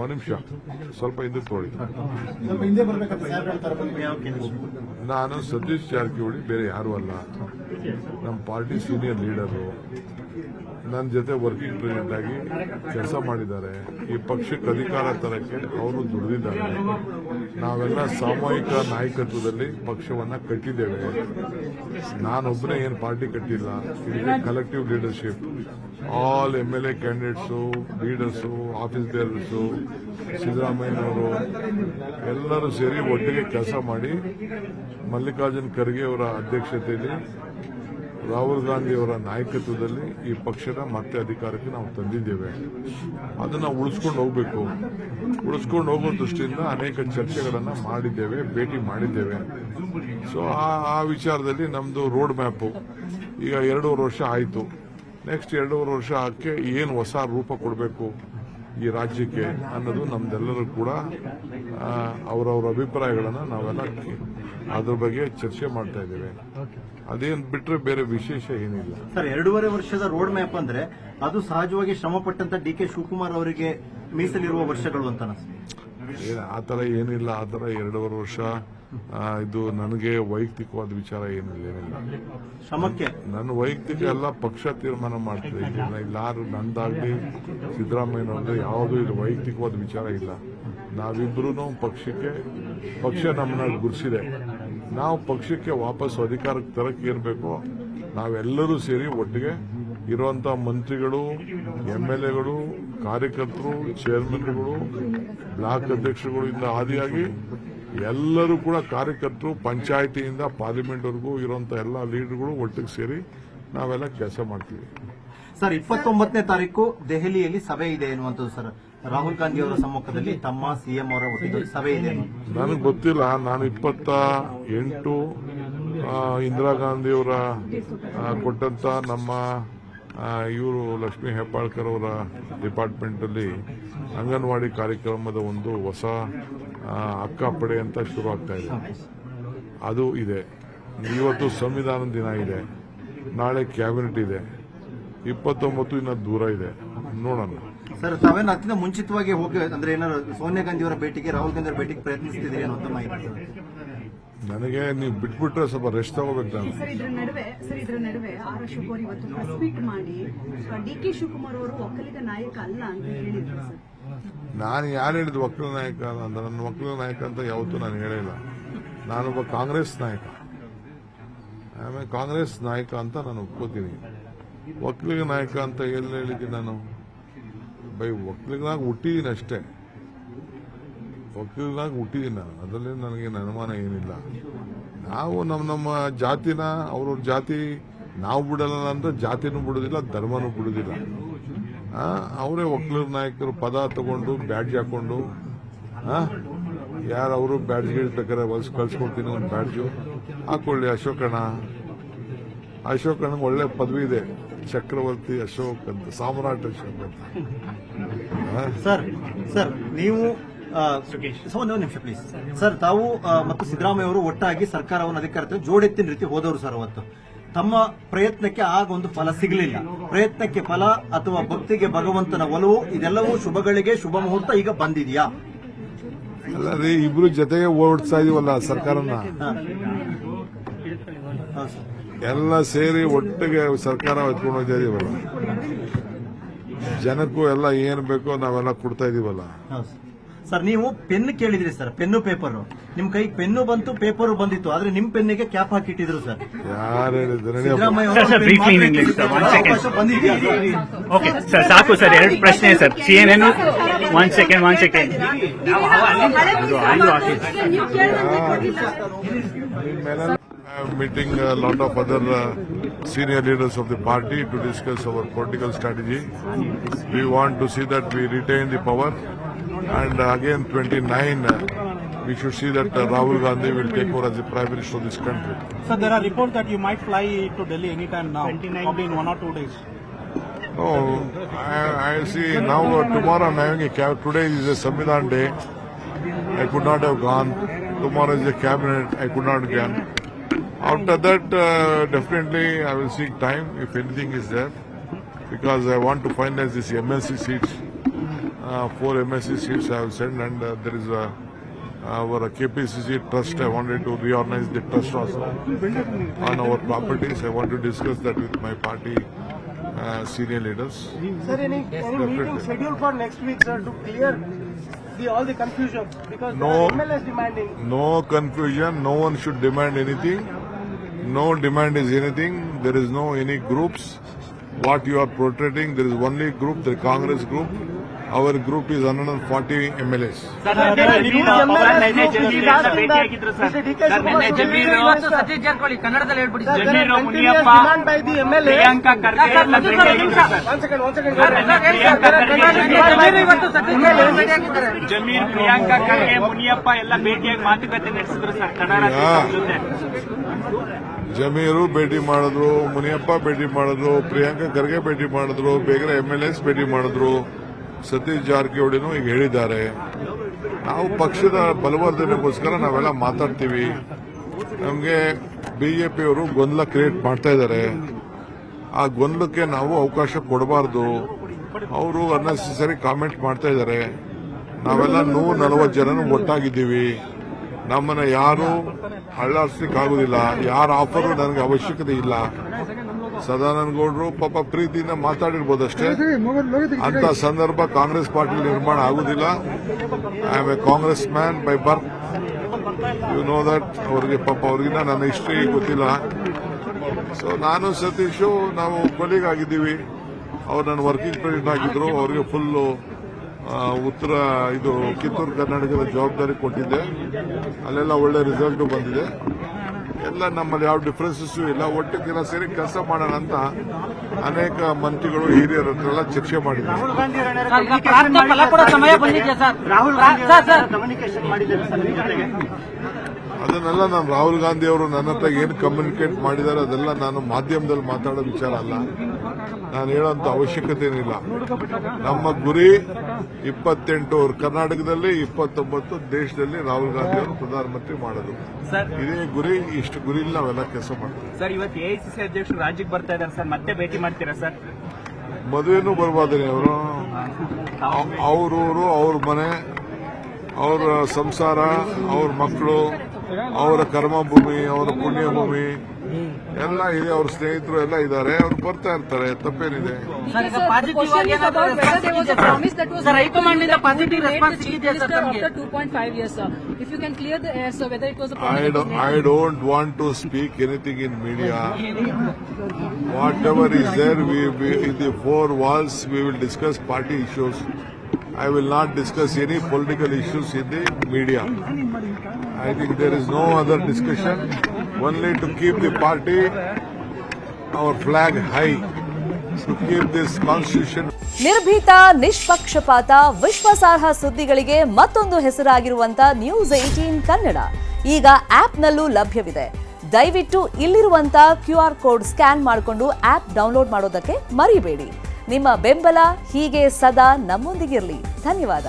ಒಂದು ನಿಮಿಷ, ಸ್ವಲ್ಪ ಹಿಂದಕ್ಕೆ ನೋಡಿ. ನಾನು ಸತೀಶ್ ಜಾರಕಿಹೊಳಿ ಬೇರೆ ಯಾರು ಅಲ್ಲ, ನಮ್ಮ ಪಾರ್ಟಿ ಸೀನಿಯರ್ ಲೀಡರು. ನನ್ನ ಜೊತೆ ವರ್ಕಿಂಗ್ ಪ್ರೆಸಿಡೆಂಟ್ ಆಗಿ ಕೆಲಸ ಮಾಡಿದ್ದಾರೆ. ಈ ಪಕ್ಷಕ್ಕೆ ಅಧಿಕಾರ ತರಕ್ಕೆ ಅವರು ದುಡಿದಿದ್ದಾರೆ. ನಾವೆಲ್ಲ ಸಾಮೂಹಿಕ ನಾಯಕತ್ವದಲ್ಲಿ ಪಕ್ಷವನ್ನ ಕಟ್ಟಿದ್ದೇವೆ. ನಾನೊಬ್ಬನೇ ಏನು ಪಾರ್ಟಿ ಕಟ್ಟಿಲ್ಲ, ಇದಕ್ಕೆ collective leadership. All MLA candidates, leaders, office bearers, ಸಿದ್ದರಾಮಯ್ಯನವರು ಎಲ್ಲರೂ ಸೇರಿ ಒಟ್ಟಿಗೆ ಕೆಲಸ ಮಾಡಿ ಮಲ್ಲಿಕಾರ್ಜುನ್ ಖರ್ಗೆ ಅವರ ಅಧ್ಯಕ್ಷತೆಯಲ್ಲಿ, ರಾಹುಲ್ ಗಾಂಧಿ ಅವರ ನಾಯಕತ್ವದಲ್ಲಿ ಈ ಪಕ್ಷದ ಮತ್ತೆ ಅಧಿಕಾರಕ್ಕೆ ನಾವು ತಂದಿದ್ದೇವೆ. ಅದನ್ನು ಉಳಿಸ್ಕೊಂಡು ಹೋಗಬೇಕು. ಉಳಿಸ್ಕೊಂಡು ಹೋಗೋ ದೃಷ್ಟಿಯಿಂದ ಅನೇಕ ಚರ್ಚೆಗಳನ್ನು ಮಾಡಿದ್ದೇವೆ, ಭೇಟಿ ಮಾಡಿದ್ದೇವೆ. ಸೊ ಆ ವಿಚಾರದಲ್ಲಿ ನಮ್ಮದು ರೋಡ್ ಮ್ಯಾಪು ಈಗ 2.5 ವರ್ಷ ಆಯಿತು. ನೆಕ್ಸ್ಟ್ 2.5 ವರ್ಷ ಆಕೆ ಏನು ಹೊಸ ರೂಪ ಕೊಡಬೇಕು ಈ ರಾಜ್ಯಕ್ಕೆ ಅನ್ನೋದು ನಮ್ದೆಲ್ಲರೂ ಕೂಡ ಅವರವರ ಅಭಿಪ್ರಾಯಗಳನ್ನು ನಾವೆಲ್ಲ ಅದ್ರ ಬಗ್ಗೆ ಚರ್ಚೆ ಮಾಡ್ತಾ ಇದ್ದೇವೆ. ಅದೇನ್ ಬಿಟ್ರೆ ಬೇರೆ ವಿಶೇಷ ಏನಿಲ್ಲ ಸರ್. 2.5 ವರ್ಷದ ರೋಡ್ ಮ್ಯಾಪ್ ಅಂದ್ರೆ ಅದು ಸಹಜವಾಗಿ ಶ್ರಮಪಟ್ಟಂತ DK ಶಿವಕುಮಾರ್ ಅವರಿಗೆ ಮೀಸಲಿರುವ ವರ್ಷಗಳು ಅಂತ ಆತರ ಏನಿಲ್ಲ. ಆತರ 2.5 ವರ್ಷ ಇದು ನನಗೆ ವೈಯಕ್ತಿಕವಾದ ವಿಚಾರ ಏನಿಲ್ಲ. ಶ್ರಮಕ್ಕೆ ನನ್ನ ವೈಯಕ್ತಿಕ ಎಲ್ಲ ಪಕ್ಷ ತೀರ್ಮಾನ ಮಾಡ್ತದೆ. ಇಲ್ಲಾರು ನಂದಾಗ್ಲಿ ಸಿದ್ದರಾಮಯ್ಯನವ್ರದ್ದು ಯಾವುದೂ ಇದು ವೈಯಕ್ತಿಕವಾದ ವಿಚಾರ ಇಲ್ಲ. ನಾವಿಬ್ರು ಪಕ್ಷ ನಮ್ಮನ್ನ ಗುರುಸಿದೆ. ನಾವು ಪಕ್ಷಕ್ಕೆ ವಾಪಸ್ ಅಧಿಕಾರಕ್ಕೆ ತರಕ್ಕೆ ಇರಬೇಕು. ನಾವೆಲ್ಲರೂ ಸೇರಿ ಒಟ್ಟಿಗೆ ಇರುವಂತಹ ಮಂತ್ರಿಗಳು, MLAಗಳು, ಕಾರ್ಯಕರ್ತರು, ಚೇರ್ಮನ್ಗಳು, ಬ್ಲಾಕ್ ಅಧ್ಯಕ್ಷರುಗಳು ಇಂದ ಆದಿಯಾಗಿ ಎಲ್ಲರೂ ಕೂಡ ಕಾರ್ಯಕರ್ತರು, ಪಂಚಾಯಿತಿಯಿಂದ ಪಾರ್ಲಿಮೆಂಟ್ವರೆಗೂ ಇರುವಂತಹ ಎಲ್ಲ ಲೀಡರ್ಗಳು ಒಟ್ಟಿಗೆ ಸೇರಿ ನಾವೆಲ್ಲ ಕೆಲಸ ಮಾಡ್ತೀವಿ. ಸರ್, 29ನೇ ತಾರೀಕು ದೆಹಲಿಯಲ್ಲಿ ಸಭೆ ಇದೆ ಎನ್ನುವಂಥದ್ದು ಸರ್. ರಾಹುಲ್ ಗಾಂಧಿ ಅವರ ಸಮ್ಮುಖದಲ್ಲಿ ತಮ್ಮ CM ಅವರ ಒಟ್ಟಿಗೆ ಸಭೆ ಇದೆ. ನನಗೆ ಗೊತ್ತಿಲ್ಲ. ನಾನು 28 ಇಂದಿರಾ ಗಾಂಧಿ ಅವರ ಕೊಟ್ಟಂತ ನಮ್ಮ ಇವರು ಲಕ್ಷ್ಮೀ ಹೆಬ್ಬಾಳ್ಕರ್ ಅವರ ಡಿಪಾರ್ಟ್ಮೆಂಟ್ ಅಲ್ಲಿ ಅಂಗನವಾಡಿ ಕಾರ್ಯಕ್ರಮದ ಒಂದು ಹೊಸ ಅಕ್ಕ ಪಡೆ ಅಂತ ಶುರು ಆಗ್ತಾ ಇದೆ. ಅದು ಇದೆ. ಇವತ್ತು ಸಂವಿಧಾನ ದಿನ ಇದೆ, ನಾಳೆ ಕ್ಯಾಬಿನೆಟ್ ಇದೆ, 29 ಇನ್ನ ದೂರ ಇದೆ. ನೋಡೋಣ ಸರ್. ತಾವೇನು ಅದಕ್ಕಿಂತ ಮುಂಚಿತವಾಗಿ ಹೋಗಿ ಅಂದ್ರೆ ಏನಾದ್ರು ಸೋನಿಯಾ ಗಾಂಧಿ ಅವರ ಭೇಟಿಗೆ, ರಾಹುಲ್ ಗಾಂಧಿ ಅವರ ಭೇಟಿಗೆ ಪ್ರಯತ್ನಿಸ್ತಿದ್ದೀರಿ ಅನ್ನೋ ಮಾಹಿತಿ ನನಗೆ ನೀವು ಬಿಟ್ಬಿಟ್ರೆ ಸ್ವಲ್ಪ ರೆಸ್ಟ್ ತಗೋಬೇಕು ನಾನು. ಸರ್, ಇದರ ನಡುವೆ ಆರ್ ಅಶೋಕ್ ಅವರು ಇವತ್ತು ಪ್ರೆಸ್ ಮೀಟ್ ಮಾಡಿ DK ಶಿವಕುಮಾರ್ ಅವರು ಒಕ್ಕಲಿಗ ನಾಯಕ ಅಲ್ಲ ಅಂತ ಹೇಳಿದ್ರು ಸರ್. ನಾನು ಯಾರು ಹೇಳಿದ್ದು ಒಕ್ಕಲಿಗ ನಾಯಕ ಅಂತ? ನನ್ನ ಒಕ್ಕಲಿಗ ನಾಯಕ ಅಂತ ಯಾವತ್ತೂ ನಾನು ಹೇಳಿಲ್ಲ. ನಾನೊಬ್ಬ ಕಾಂಗ್ರೆಸ್ ನಾಯಕ. ಆಮೇಲೆ ಕಾಂಗ್ರೆಸ್ ನಾಯಕ ಅಂತ ನಾನು ಒಪ್ಕೋತೀನಿ. ಒಕ್ಕಲಿಗ ನಾಯಕ ಅಂತ ಎಲ್ಲಿ ಹೇಳಿದ್ದೀನಿ ನಾನು? ಒಕ್ಕಲಿಗನಾಗ ಹುಟ್ಟಿದ್ದೀನಿ ಅಷ್ಟೇ. ಒಕ್ಕಲಿಗನಾಗ ಹುಟ್ಟಿದ್ದೀನಿ ನಾನು. ಅದರಲ್ಲಿ ನನಗೆ ಅನುಮಾನ ಏನಿಲ್ಲ. ನಾವು ನಮ್ಮ ಜಾತಿನ ಅವ್ರವ್ರ ಜಾತಿ ನಾವು ಬಿಡಲ್ಲ ಅಂದ್ರೆ ಜಾತಿನೂ ಬಿಡುದಿಲ್ಲ, ಧರ್ಮನೂ ಬಿಡುದಿಲ್ಲ. ಅವರೇ ಒಕ್ಕಲಿಗ ನಾಯಕರು ಪದ ತಗೊಂಡು ಬ್ಯಾಡ್ಜ್ ಹಾಕೊಂಡು ಯಾರು ಅವರು ಬ್ಯಾಡ್ಜ್ ಬೇಕಾದ್ರೆ ಹೊಲ್ಸ್ ಕಳ್ಸ್ಕೊಡ್ತೀನಿ, ಒಂದು ಬ್ಯಾಡ್ಜು ಹಾಕೊಳ್ಳಿ. ಅಶೋಕಣ್ಣಂಗೆ ಒಳ್ಳೆ ಪದವಿ ಇದೆ, ಚಕ್ರವರ್ತಿ ಅಶೋಕ್ ಅಂತ, ಸಾಮ್ರಾಟ್ ಅಶೋಕ್ ಅಂತ. ಸರ್ ನೀವು ಒಂದು ನಿಮಿಷ ಪ್ಲೀಸ್ ಸರ್. ತಾವು ಮತ್ತು ಸಿದ್ದರಾಮಯ್ಯ ಅವರು ಒಟ್ಟಾಗಿ ಸರ್ಕಾರವನ್ನು ಅಧಿಕಾರಕ್ಕೆ ಜೋಡೆತ್ತಿನ ರೀತಿ ಹೋದವರು ಸರ್. ಅವತ್ತು ತಮ್ಮ ಪ್ರಯತ್ನಕ್ಕೆ ಆಗ ಒಂದು ಫಲ ಸಿಗಲಿಲ್ಲ. ಪ್ರಯತ್ನಕ್ಕೆ ಫಲ ಅಥವಾ ಭಕ್ತಿಗೆ ಭಗವಂತನ ಒಲವು, ಇದೆಲ್ಲವೂ ಶುಭಗಳಿಗೆ ಶುಭ ಮುಹೂರ್ತ ಈಗ ಬಂದಿದೆಯಾ? ಅಲ್ಲ ರೀ, ಇಬ್ರು ಜೊತೆಗೆ ಓಡಿಸ್ತಾ ಇದೀವಲ್ಲ ಸರ್ಕಾರನ. ಎಲ್ಲ ಸೇರಿ ಒಟ್ಟಿಗೆ ಸರ್ಕಾರ ಎತ್ಕೊಂಡು ಹೋಗ್ತಾ ಇದೀವಲ್ಲ. ಜನಕ್ಕೂ ಎಲ್ಲ ಏನ್ ಬೇಕೋ ನಾವೆಲ್ಲ ಕೊಡ್ತಾ ಇದೀವಲ್ಲ. ಸರ್, ನೀವು ಪೆನ್ ಕೇಳಿದ್ರಿ ಸರ್, ಪೆನ್ನು ಪೇಪರ್. ನಿಮ್ ಕೈ ಪೆನ್ನು ಬಂತು, ಪೇಪರ್ ಬಂದಿತ್ತು, ಆದ್ರೆ ನಿಮ್ ಪೆನ್ನಿಗೆ ಕ್ಯಾಪ್ ಹಾಕಿಟ್ಟಿದ್ರು ಸರ್. ಯಾರು ಹೇಳಿದ್ರು? ಓಕೆ ಸರ್, ಸಾಕು ಸರ್. 2 ಪ್ರಶ್ನೆ sir. CNN one second meeting a lot of other senior leaders of the party to discuss our political strategy. We want to see that we retain the power, and again 29 we should see that Rahul Gandhi will take over as the Prime Minister of this country. So there are reports that you might fly to Delhi anytime now, probably in 1 or 2 days. No, I see now. Tomorrow I'm having a cabinet. Today is a Samvidhan day. I could not have gone. Tomorrow is a cabinet. I could not have gone. After that, definitely I will seek time if anything is there, because I want to finalize this MLC seats. 4 MSc seats I have sent, and there is our KPCC trust. I wanted to reorganize the trust also on our properties. I want to discuss that with my party senior leaders. Sir, any meeting scheduled for next week, sir, to clear all the confusion? Because No. the MLA is demanding. No confusion. No one should demand anything. No demand is anything. There is no any groups. What you are protecting, there is only group, the Congress group. Our group is 140 MLAs. Satish Jarkiholi ಕನ್ನಡದಲ್ಲಿ ಹೇಳ್ಬಿಟ್ಟಿದ್ದಾರೆ Demand by the MLA. Priyanka Kharge ಎಲ್ಲ ಭೇಟಿಯಾಗಿದ್ದಾರೆ One second. Zameer Priyanka Kharge Muniyappa ಎಲ್ಲ ಭೇಟಿಯಾಗಿ ಮಾತುಕತೆ ನಡೆಸಿದ್ರು sir Kannada ಜೊತೆ. ಜಮೀರು ಭೇಟಿ ಮಾಡಿದ್ರು, ಮುನಿಯಪ್ಪ ಭೇಟಿ ಮಾಡಿದ್ರು, ಪ್ರಿಯಾಂಕಾ ಖರ್ಗೆ ಭೇಟಿ ಮಾಡಿದ್ರು, ಬೇರೆ MLAs ಭೇಟಿ ಮಾಡಿದ್ರು, ಸತೀಶ್ ಜಾರಕಿಹೊಳಿನೂ ಈಗ ಹೇಳಿದ್ದಾರೆ. ನಾವು ಪಕ್ಷದ ಬಲವರ್ಧನೆಗೋಸ್ಕರ ನಾವೆಲ್ಲ ಮಾತಾಡ್ತೀವಿ. ನಮಗೆ ಬಿಜೆಪಿಯವರು ಗೊಂದಲ ಕ್ರಿಯೇಟ್ ಮಾಡ್ತಾ ಇದ್ದಾರೆ. ಆ ಗೊಂದಲಕ್ಕೆ ನಾವು ಅವಕಾಶ ಕೊಡಬಾರ್ದು. ಅವರು ಅನ್ನೆಸೆಸರಿ ಕಾಮೆಂಟ್ ಮಾಡ್ತಾ ಇದ್ದಾರೆ. ನಾವೆಲ್ಲ 140 ಜನನು ಒಟ್ಟಾಗಿದ್ದೀವಿ. ನಮ್ಮನ್ನ ಯಾರು ಅಳ್ಳಾಡ್ಸ್ಲಿಕ್ಕೆ ಆಗುದಿಲ್ಲ. ಯಾರ ಆಫರು ನನಗೆ ಅವಶ್ಯಕತೆ ಇಲ್ಲ. ಸದಾನಂದ ಗೌಡರು ಪಾಪ ಪ್ರೀತಿಯಿಂದ ಮಾತಾಡಿರ್ಬೋದಷ್ಟೇ. ಅಂತ ಸಂದರ್ಭ ಕಾಂಗ್ರೆಸ್ ಪಾರ್ಟಿ ನಿರ್ಮಾಣ ಆಗುದಿಲ್ಲ. I am a Congress man by birth. You know that. ಅವ್ರಿಗೆ ಪಾಪ ಅವ್ರಿಗಿನ್ನ ನನ್ನ ಹಿಸ್ಟ್ರಿ ಗೊತ್ತಿಲ್ಲ. ಸೊ ನಾನು ಸತೀಶು ನಾವು ಕೊಲೀಗ್ ಆಗಿದ್ದೀವಿ. ಅವ್ರು ನನ್ನ ವರ್ಕಿಂಗ್ ಪ್ರೆಸಿಡೆಂಟ್ ಆಗಿದ್ರು. ಅವರಿಗೆ ಫುಲ್ಲು ಉತ್ತರ ಕಿತ್ತೂರು ಕರ್ನಾಟಕದ ಜವಾಬ್ದಾರಿ ಕೊಟ್ಟಿದ್ದೆ. ಅಲ್ಲೆಲ್ಲ ಒಳ್ಳೆ ರಿಸಲ್ಟ್ ಬಂದಿದೆ. ಎಲ್ಲ ನಮ್ಮಲ್ಲಿ ಯಾವ ಡಿಫರೆನ್ಸಸ್ ಇಲ್ಲ. ಒಟ್ಟಿಗೆಲ್ಲ ಸೇರಿ ಕೆಲಸ ಮಾಡೋಣ ಅಂತ ಅನೇಕ ಮಂತ್ರಿಗಳು ಹಿರಿಯರ ಹತ್ರ ಎಲ್ಲ ಚರ್ಚೆ ಮಾಡಿದ್ದಾರೆ. ರಾಹುಲ್ ಕಮ್ಯುನಿಕೇಶನ್ ಮಾಡಿದ್ದಾರೆ ಸರ್ ಈ ಜೊತೆಗೆ. ಅದನ್ನೆಲ್ಲ ನಾನು ರಾಹುಲ್ ಗಾಂಧಿ ಅವರು ನನ್ನ ಹತ್ರ ಏನು ಕಮ್ಯುನಿಕೇಟ್ ಮಾಡಿದ್ದಾರೆ ಅದೆಲ್ಲ ನಾನು ಮಾಧ್ಯಮದಲ್ಲಿ ಮಾತಾಡೋ ವಿಚಾರ ಅಲ್ಲ. ನಾನು ಹೇಳೋಂಥ ಅವಶ್ಯಕತೆ ಏನಿಲ್ಲ. ನಮ್ಮ ಗುರಿ 28 ಕರ್ನಾಟಕದಲ್ಲಿ, 29 ದೇಶದಲ್ಲಿ ರಾಹುಲ್ ಗಾಂಧಿ ಅವರು ಪ್ರಧಾನಮಂತ್ರಿ ಮಾಡೋದು. ಇದೇ ಗುರಿ. ಇಷ್ಟು ಗುರಿಯಲ್ಲಿ ನಾವೆಲ್ಲ ಕೆಲಸ ಮಾಡ್ತೀವಿ. ಸರ್ ಇವತ್ತು AICC ಅಧ್ಯಕ್ಷರು ರಾಜ್ಯಕ್ಕೆ ಬರ್ತಾ ಇದ್ದಾರೆ ಸರ್, ಮತ್ತೆ ಭೇಟಿ ಮಾಡ್ತೀರಾ ಸರ್? ಮದುವೆನೂ ಬರ್ಬೋದೇನೆ ಅವರು. ಅವ್ರೂರು, ಅವ್ರ ಮನೆ, ಅವರ ಸಂಸಾರ, ಅವ್ರ ಮಕ್ಕಳು, ಅವರ ಕರ್ಮಭೂಮಿ, ಅವರ ಪುಣ್ಯಭೂಮಿ ಎಲ್ಲ ಇದೆ. ಅವ್ರ ಸ್ನೇಹಿತರು ಎಲ್ಲ ಇದ್ದಾರೆ. ಅವ್ರು ಬರ್ತಾ ಇರ್ತಾರೆ. ತಪ್ಪೇನಿದೆ. I don't want to speak anything in media. Whatever is there, in the 4 walls, we will discuss party issues. I will not discuss any political issues in the media. I think there is no other discussion. Only to keep the party, our flag high, to keep this constitution. ನಿರ್ಭೀತ, ನಿಷ್ಪಕ್ಷಪಾತ, ವಿಶ್ವಾಸಾರ್ಹ ಸುದ್ದಿಗಳಿಗೆ ಮತ್ತೊಂದು ಹೆಸರಾಗಿರುವಂತ news 18 Kannada ಈಗ ಆಪ್ನಲ್ಲೂ ಲಭ್ಯವಿದೆ. ದಯವಿಟ್ಟು ಇಲ್ಲಿರುವಂತ QR code scan ಮಾಡಿಕೊಂಡು app download ಮಾಡೋದಕ್ಕೆ ಮರಿಬೇಡಿ. ನಿಮ್ಮ ಬೆಂಬಲ ಹೀಗೆ ಸದಾ ನಮ್ಮೊಂದಿಗಿರಲಿ. ಧನ್ಯವಾದ.